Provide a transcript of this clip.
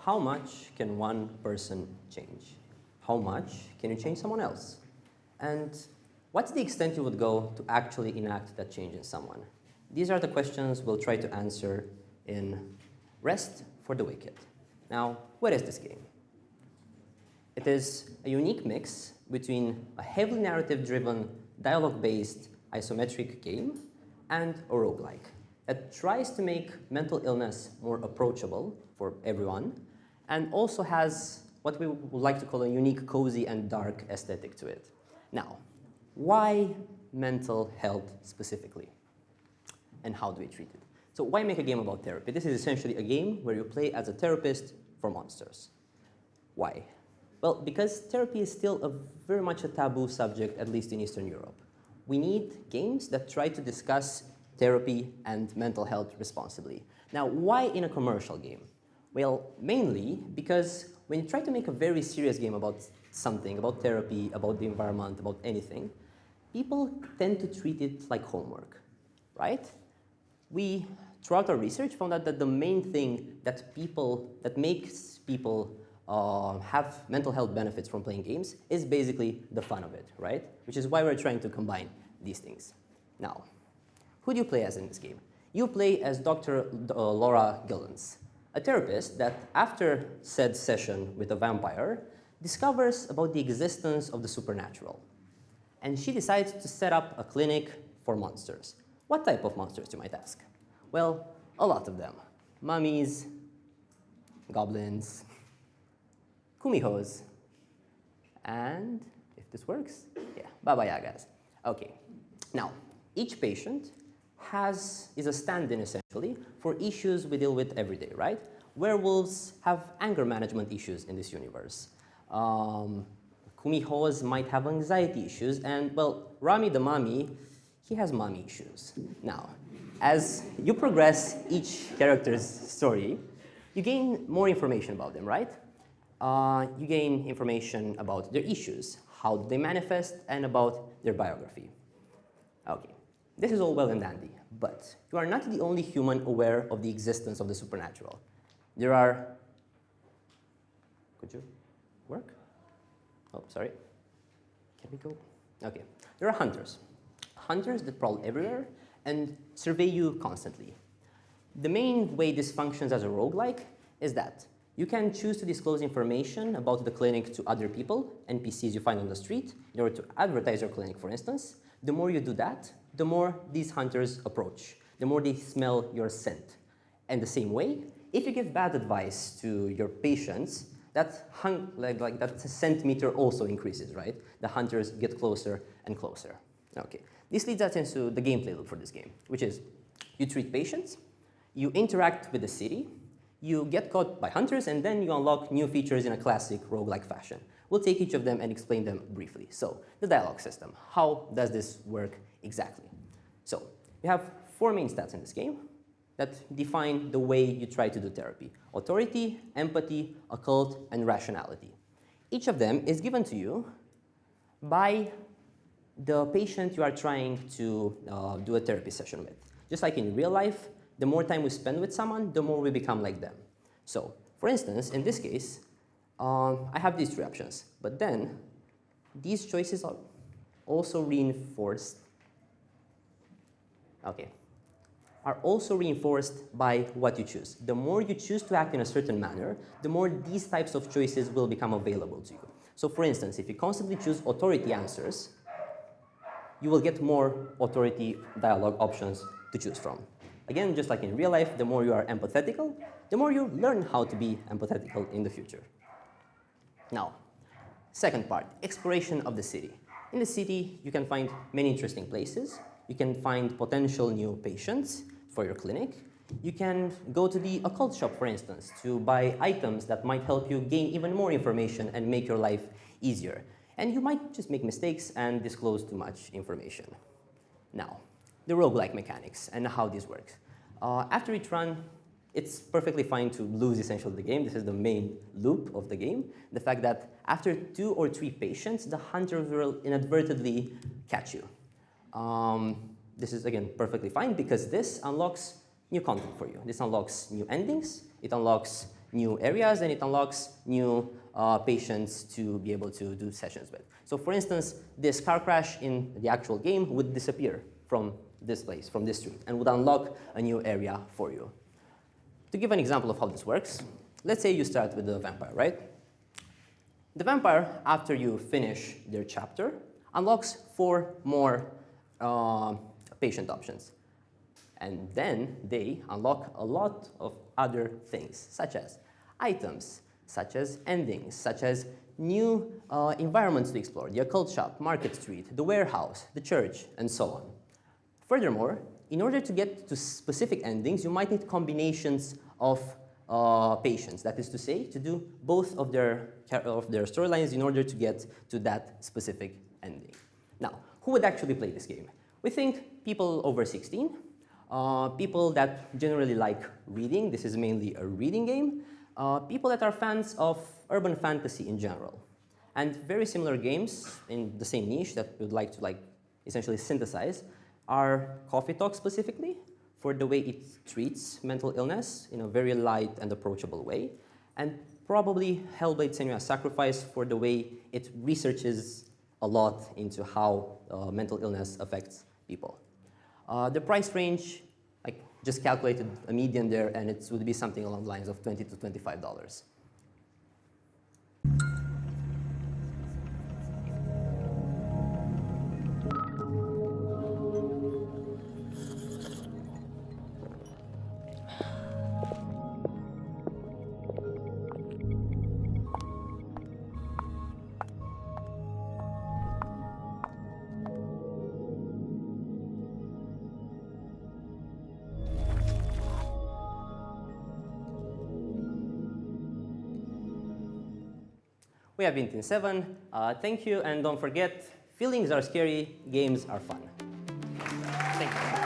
how much can one person change? How much can you change someone else? And what's the extent you would go to actually enact that change in someone? These are the questions we'll try to answer in Rest for the Wicked. Now, what is this game? It is a unique mix between a heavily narrative-driven, dialogue-based isometric game and a roguelike that tries to make mental illness more approachable for everyone and also has what we would like to call a unique, cozy, and dark aesthetic to it. Now, why mental health specifically? And how do we treat it? So why make a game about therapy? This is essentially a game where you play as a therapist for monsters. Why? Well, because therapy is still very much a taboo subject, at least in Eastern Europe. We need games that try to discuss therapy and mental health responsibly. Now, why in a commercial game? Well, mainly because when you try to make a very serious game about something, about therapy, about the environment, about anything, people tend to treat it like homework, right? We, throughout our research, found out that the main thing that makes people have mental health benefits from playing games is basically the fun of it, right? Which is why we're trying to combine these things. Now, who do you play as in this game? You play as Dr. Laura Gillens, a therapist that, after said session with a vampire, discovers about the existence of the supernatural. And she decides to set up a clinic for monsters. What type of monsters, you might ask? Well, a lot of them. Mummies, goblins, kumihos, and, if this works, yeah, Baba Yagas. Okay, now, each patient is a stand-in, essentially, for issues we deal with every day, right? Werewolves have anger management issues in this universe. Kumihos might have anxiety issues, and, well, Rami the mummy, he has mommy issues. Now, as you progress each character's story, you gain more information about them, right? You gain information about their issues, how they manifest, and about their biography. Okay, this is all well and dandy, but you are not the only human aware of the existence of the supernatural. There are... Could you work? Oh, sorry. Can we go? Okay. There are hunters. Hunters that prowl everywhere and survey you constantly. The main way this functions as a roguelike is that you can choose to disclose information about the clinic to other people, NPCs you find on the street, in order to advertise your clinic, for instance. The more you do that, the more these hunters approach, the more they smell your scent. And the same way, if you give bad advice to your patients, that scent meter also increases, right? The hunters get closer and closer. Okay. This leads us into the gameplay loop for this game, which is you treat patients, you interact with the city, you get caught by hunters, and then you unlock new features in a classic roguelike fashion. We'll take each of them and explain them briefly. So, the dialogue system. How does this work exactly? So, you have 4 main stats in this game that define the way you try to do therapy: authority, empathy, occult, and rationality. Each of them is given to you by the patient you are trying to do a therapy session with. Just like in real life, the more time we spend with someone, the more we become like them. So, for instance, in this case, I have these 3 options, but then these choices are also reinforced. Okay, are also reinforced by what you choose. The more you choose to act in a certain manner, the more these types of choices will become available to you. So, for instance, if you constantly choose authority answers, you will get more authority dialogue options to choose from. Again, just like in real life, the more you are empathetical, the more you learn how to be empathetical in the future. Now, second part, exploration of the city. In the city, you can find many interesting places. You can find potential new patients for your clinic. You can go to the occult shop, for instance, to buy items that might help you gain even more information and make your life easier. And you might just make mistakes and disclose too much information. Now, the roguelike mechanics and how this works. After each run, it's perfectly fine to lose essentially the game. This is the main loop of the game. The fact that after 2 or 3 patients, the hunters will inadvertently catch you. This is, again, perfectly fine because this unlocks new content for you. This unlocks new endings. It unlocks new areas, and it unlocks new patients to be able to do sessions with. So for instance, this car crash in the actual game would disappear from this place, from this street, and would unlock a new area for you. To give an example of how this works, let's say you start with the vampire, right? The vampire, after you finish their chapter, unlocks 4 more patient options. And then they unlock a lot of other things, such as items, such as endings, such as new environments to explore, the occult shop, Market Street, the warehouse, the church, and so on. Furthermore, in order to get to specific endings, you might need combinations of patients. That is to say, to do both of their storylines in order to get to that specific ending. Now, who would actually play this game? We think people over 16, people that generally like reading. This is mainly a reading game. People that are fans of urban fantasy in general. And very similar games in the same niche that we'd like to essentially synthesize are Coffee Talk specifically, for the way it treats mental illness in a very light and approachable way, and probably Hellblade: Senua's Sacrifice for the way it researches a lot into how mental illness affects people. The price range, just calculated a median there, and it would be something along the lines of $20 to $25. We have been Team 7. Thank you, and don't forget, feelings are scary, games are fun. Thank you.